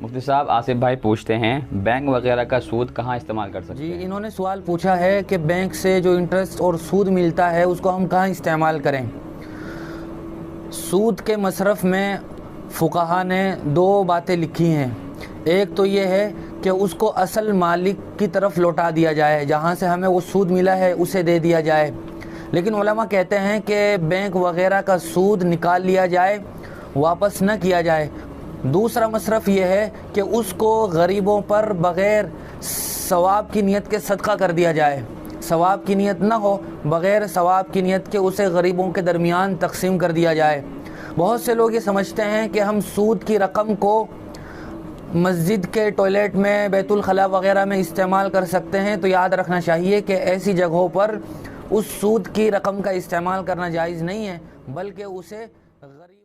مفتی صاحب آصف بھائی پوچھتے ہیں بینک وغیرہ کا سود کہاں استعمال کر سکتے ہیں؟ جی انہوں نے سوال پوچھا ہے کہ بینک سے جو انٹرسٹ اور سود ملتا ہے اس کو ہم کہاں استعمال کریں۔ سود کے مصرف میں فقہا نے دو باتیں لکھی ہیں۔ ایک تو یہ ہے کہ اس کو اصل مالک کی طرف لوٹا دیا جائے، جہاں سے ہمیں وہ سود ملا ہے اسے دے دیا جائے، لیکن علماء کہتے ہیں کہ بینک وغیرہ کا سود نکال لیا جائے، واپس نہ کیا جائے۔ دوسرا مصرف یہ ہے کہ اس کو غریبوں پر بغیر ثواب کی نیت کے صدقہ کر دیا جائے، ثواب کی نیت نہ ہو، بغیر ثواب کی نیت کے اسے غریبوں کے درمیان تقسیم کر دیا جائے۔ بہت سے لوگ یہ سمجھتے ہیں کہ ہم سود کی رقم کو مسجد کے ٹوائلٹ میں، بیت الخلاء وغیرہ میں استعمال کر سکتے ہیں، تو یاد رکھنا چاہیے کہ ایسی جگہوں پر اس سود کی رقم کا استعمال کرنا جائز نہیں ہے، بلکہ اسے غریب